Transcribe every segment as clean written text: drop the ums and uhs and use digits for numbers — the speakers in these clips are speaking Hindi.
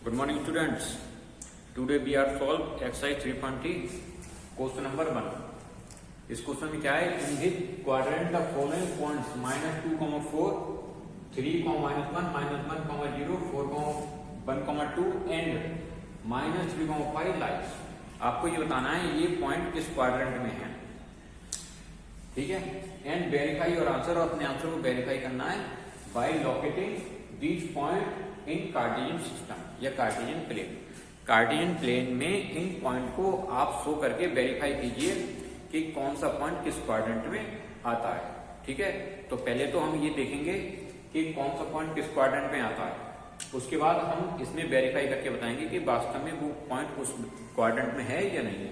Good morning students. Today we are solve exercise 3.3 question number 1. इस क्वेश्चन में क्या है, in the quadrant of following points -2, 4, 3, -1, -1, 0, 4, 1, 2 and -3, 5 lies. आपको ये बताना है ये पॉइंट किस क्वाड्रेंट में है, ठीक है। एंड वेरीफाई और आंसर, और अपने आंसर को वेरीफाई करना है by locating these point in Cartesian system या कार्टेशियन प्लेन। कार्टेशियन प्लेन में इन पॉइंट को आप शो करके वेरीफाई कीजिए कि कौन सा पॉइंट किस क्वाड्रेंट में आता है, ठीक है। तो पहले तो हम ये देखेंगे कि कौन सा पॉइंट किस क्वाड्रेंट में आता है, उसके बाद हम इसमें वेरीफाई करके बताएंगे कि वास्तव में वो पॉइंट उस क्वाड्रेंट में है या नहीं है।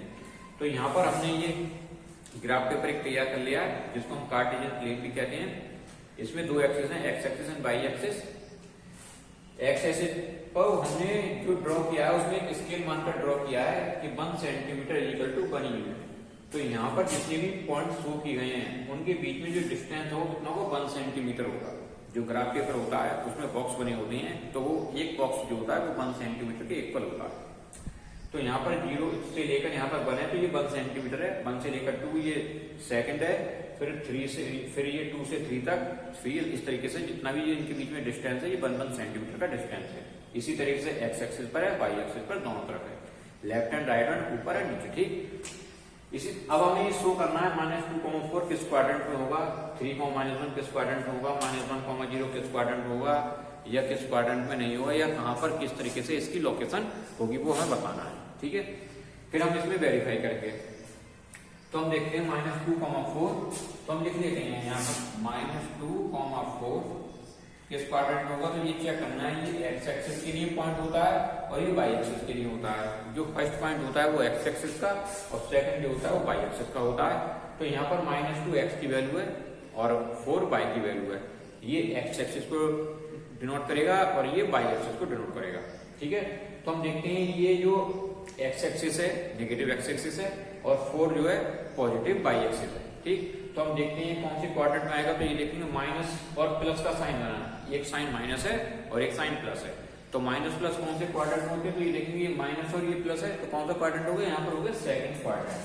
तो यहाँ पर हमने ये ग्राफ पेपर एक तैयार कर लिया है जिसको हम कार्टेशियन प्लेन भी कहते हैं। इसमें दो एक्सिस हैं, x axis and y axis. X axis पर हमने जो ड्रॉ किया है उसमें एक स्केल मानकर ड्रॉ किया है कि 1 सेंटीमीटर इक्वल टू 1 यूनिट। तो यहाँ पर जितने भी पॉइंट शो किए गए हैं उनके बीच में जो डिस्टेंस हो कितना होगा, 1 सेंटीमीटर होगा। जो ग्राफ पेपर होता है उसमें बॉक्स बने होते हैं, तो वो एक बॉक्स जो होता है वो 1 सेंटीमीटर के इक्वल होता है। तो यहाँ पर 0 से लेकर यहाँ पर 1 है, तो ये 1 सेंटीमीटर है। 1 से लेकर 2 ये सेकंड है, फिर 3 से, फिर ये 2 से 3 तक, फिर इस तरीके से जितना भी इनके बीच में डिस्टेंस है ये 1 सेंटीमीटर का डिस्टेंस है। इसी तरीके से एक्स एक्सिस पर है, वाई एक्सिस पर दोनों तरफ है, लेफ्ट हैंड राइट हैंड ऊपर है नीचे, ठीक। इसी अब हमें ये शो करना है -2, 4 किस क्वाड्रेंट में होगा, 3, -1 किस क्वाड्रेंट में होगा, -1, 0 किस क्वाड्रेंट में होगा, या किस क्वाड्रेंट में नहीं होगा, या कहां पर किस तरीके से इसकी लोकेशन होगी वो हमें बताना है, ठीक है। फिर हम इसमें वेरीफाई करेंगे। तो हम देखते हैं -2, 4, तो हम लिख लेते हैं यहाँ पर -2, 4 किस क्वाड्रेंट में होगा। तो ये चेक करना है, ये एक्स एक्सिस के लिए पॉइंट होता है और ये वाई एक्सिस के लिए होता है। जो फर्स्ट पॉइंट होता है वो एक्स एक्सिस का और सेकंड जो होता है वो वाई एक्सिस का होता है। तो यहाँ पर -2 एक्स की वैल्यू है और 4 वाई की वैल्यू है। ये एक्स एक्सिस को डिनोट करेगा और ये वाई एक्सिस को डिनोट करेगा, ठीक है। तो हम देखते हैं ये जो एक्स एक्सिस है नेगेटिव एक्स एक्सिस है और 4 जो है पॉजिटिव वाई एक्सिस है, ठीक। तो हम देखते हैं कौन से क्वाड्रेंट में आएगा। तो ये देखेंगे माइनस और प्लस का साइन बनाना, एक साइन माइनस है और एक साइन प्लस है। तो माइनस प्लस कौन से क्वाड्रेंट में होते हैं, तो ये देखेंगे ये माइनस और ये प्लस है, तो कौन सा क्वाड्रेंट हो गया, यहाँ पर हो गया सेकंड क्वाड्रेंट।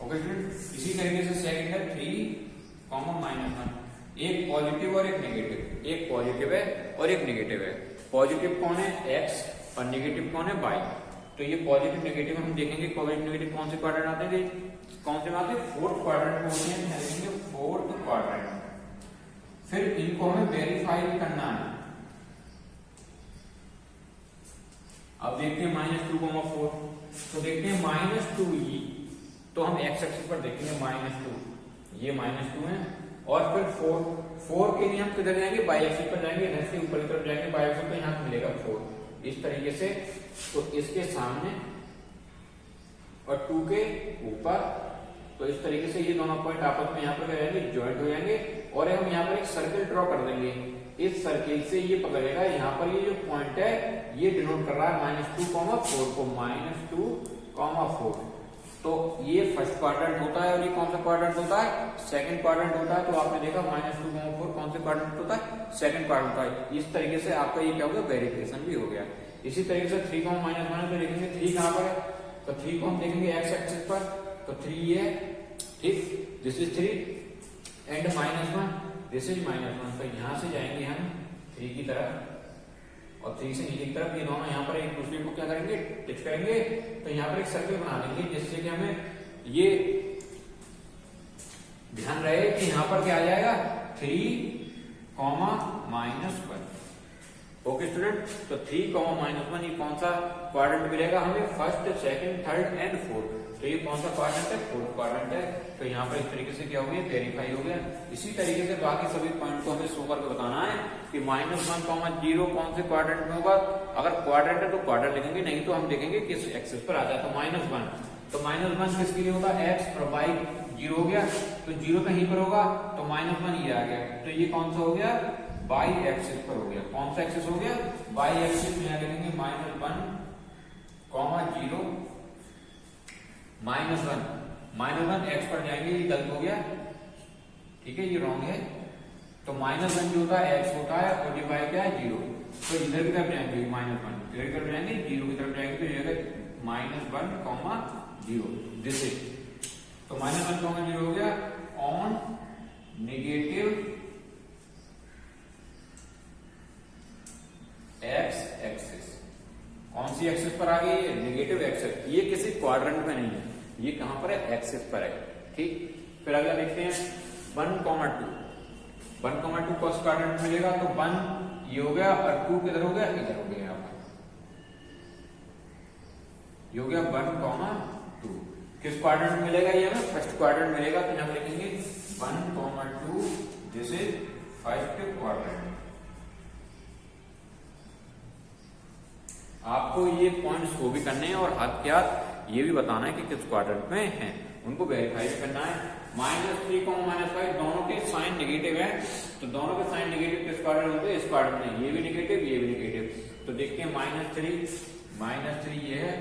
ओके स्टूडेंट, इसी तरीके से सेकंड है 3, -1, एक पॉजिटिव और एक नेगेटिव, एक पॉजिटिव है और एक नेगेटिव है। पॉजिटिव कौन है, एक्स, और नेगेटिव कौन है, वाई। तो ये पॉजिटिव नेगेटिव हम देखेंगे पॉजिटिव नेगेटिव कौन से क्वाड्रेंट आते हैं, कौन से आते हैं, 4th क्वाड्रेंट में होते हैं, देखेंगे 4th क्वाड्रेंट। फिर इनको हमें वेरीफाई करना है। अब देखते हैं -2, 4, तो देखते हैं -2, तो हम एक्स एक्सिस पर देखेंगे -2, ये -2 है। और फिर 4 के लिए हम किधर जाएंगे, वाई एक्सिस पर जाएंगे, इधर से ऊपर की तरफ जाएंगे, वाई एक्सिस पर यहाँ मिलेगा 4 इस तरीके से। तो इसके सामने और 2 के ऊपर, तो इस तरीके से ये दोनों पॉइंट आपस में यहाँ पर क्या जाएंगे, ज्वाइंट हो जाएंगे। और हम यहाँ पर एक सर्कल ड्रॉ कर देंगे। इस सर्कल से ये पता लगेगा यहाँ पर ये जो पॉइंट है ये डिनोट कर रहा है -2, 4 को, -2, 4। तो ये फर्स्ट क्वाड्रेंट होता है और ये कौन सा क्वाड्रेंट होता है, सेकंड क्वाड्रेंट होता है। तो आपने देखा -2, 4 कौन से क्वाड्रेंट होता है, सेकंड क्वाड्रेंट होता है। इस तरीके से आपका ये क्या हो गया, वेरिफिकेशन भी हो गया। इसी तरीके से 3, -1 तो देखेंगे 3 कहां पर है, तो 3 को हम देखेंगे एक्स एक्सिस पर, तो 3 ये है, ठीक, this is 3 and -1 this is -1। तो यहां से जाएंगे हम 3 की तरफ और 3 से नीचे की तरफ, ये दोनों यहाँ पर एक दूसरे को क्या करेंगे, टच करेंगे। तो यहाँ पर एक सर्कल बना देंगे जिससे कि हमें ये ध्यान रहे कि यहाँ पर क्या आ जाएगा, 3, -1। ओके स्टूडेंट, तो 3, -1 ये कौन सा क्वाड्रेंट मिलेगा हमें, first, second, third and fourth. तो ये कौन सा क्वाड्रेंट है, 4th क्वाड्रेंट है। तो यहाँ पर इस तरीके से क्या हो गया, वेरीफाई हो गया। इसी तरीके से बाकी सभी पॉइंट को हमें शो करके बताना है कि -1, 0 कौन से क्वाड्रेंट में होगा। अगर क्वाड्रेंट है तो क्वाड्रेंट लिखेंगे, नहीं तो हम देखेंगे किस एक्सिस पर आ जाए। तो -1, तो -1 किसके लिए होगा, एक्स, और वाई 0 हो गया, तो 0 कहीं पर होगा, तो -1 ये आ गया। तो ये कौन सा हो गया, वाई एक्सिस पर हो गया। कौन सा एक्सिस हो गया, वाई एक्सिस में लिखेंगे -1, 0, -1 एक्स पर जाएंगे, ये गलत हो गया। ठीक है, ये रॉन्ग है। तो -1 जो होता है x होता है और डिवाइड क्या है 0। तो इधर की तरफ जाएंगे -1, इधर की तरफ जाएंगे 0 की तरफ जाएंगे तो ये -1, 0 दिस इज। तो -1, 0 हो गया ऑन नेगेटिव x एक्सिस। कौन सी एक्सिस पर आ गई है? Negative axis. ये किसी क्वाड्रेंट में नहीं है, ये कहां पर है? एक्सिस पर है। ठीक, फिर अगला देखते हैं 1, 2। 1, 2 कौन क्वाड्रेंट मिलेगा? तो 1 ये हो गया और 2 किधर हो गया? इधर हो गया, यहाँ पर ये हो गया 1, 2। किस क्वाड्रेंट मिलेगा? ये हमें फर्स्ट क्वाड्रेंट मिलेगा, तो यहाँ लिखेंगे 1, 2 दिस इज फर्स्ट क्वाड्रेंट। आपको ये पॉइंट्स को भी करने हैं और हाथ के हाथ ये भी बताना है कि किस क्वाड्रेंट में है, उनको वेरीफाई भी करना है। -3, -5 दोनों के साइन नेगेटिव है, तो दोनों के साइन नेगेटिव किस क्वाड्रेंट होते हैं? इस क्वाड्रेंट में। ये भी नेगेटिव, ये भी नेगेटिव। तो देखते हैं -3 ये है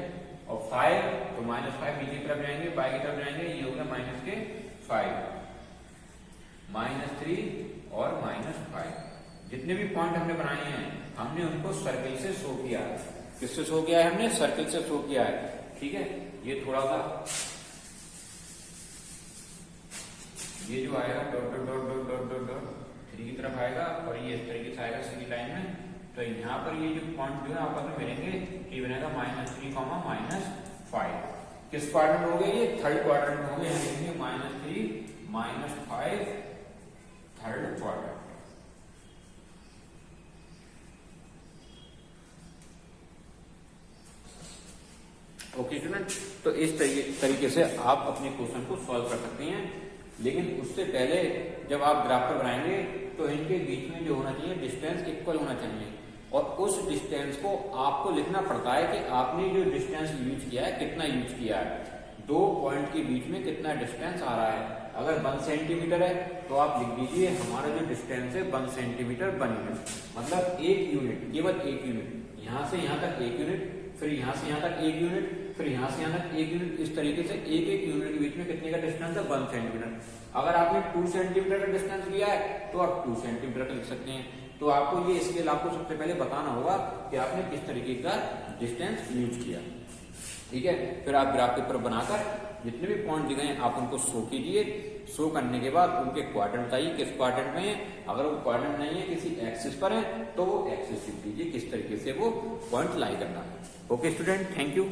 और 5, तो -5 नीचे की तरफ जाएंगे, बाई की तरफ जाएंगे, ये होगा -5 -3 और -5। जितने भी पॉइंट हमने बनाए हैं हमने उनको सर्किल से शो किया है। किससे शो किया है? हमने सर्किल से शो किया है। ठीक है, ये थोड़ा सा ये जो आएगा dot dot dot dot dot dot dot 3 की तरफ आएगा और ये इस तरीके से आएगा सीधी लाइन में। तो यहाँ पर ये जो पॉइंट जो है आपस में मिलेंगे, ये बनेगा -3, -5। किस क्वाड्रेंट हो गया? ये थर्ड क्वाड्रेंट में हो गया। यहाँ लिखेंगे -3, -5 थर्ड क्वाड्रेंट। ओके स्टूडेंट, तो इस तरीके से आप अपने क्वेश्चन को सॉल्व कर सकते हैं। लेकिन उससे पहले जब आप ग्राफ पर बनाएंगे तो इनके बीच में जो होना चाहिए डिस्टेंस इक्वल होना चाहिए, और उस डिस्टेंस को आपको लिखना पड़ता है कि आपने जो डिस्टेंस यूज किया है कितना यूज किया है। 2 पॉइंट के बीच में कितना डिस्टेंस आ रहा है। अगर 1 सेंटीमीटर है तो आप लिख दीजिए हमारा जो डिस्टेंस है 1 सेंटीमीटर 1 यूनिट, मतलब 1 यूनिट, केवल 1 यूनिट। यहां से यहां तक 1 यूनिट, फिर यहां से यहां तक 1 यूनिट, फिर यहां से यहां तक 1 यूनिट। इस तरीके से एक यूनिट के बीच में कितने का डिस्टेंस है? 1 सेंटीमीटर। अगर आपने 2 सेंटीमीटर का डिस्टेंस लिया है तो आप 2 सेंटीमीटर का लिख सकते हैं। तो आपको ये स्केल आपको सबसे पहले बताना होगा कि आपने किस तरीके का डिस्टेंस यूज किया। ठीक है, फिर आप ग्राफ पेपर बनाकर जितने भी पॉइंट दिए गए आप उनको शो कीजिए। शो करने के बाद उनके क्वाड्रेंट बताइए किस क्वाड्रेंट में है। अगर वो क्वाड्रेंट नहीं है, किसी एक्सिस पर है, तो वो एक्सिस लिख दीजिए किस तरीके से वो पॉइंट लाई करना है। Okay student, thank you.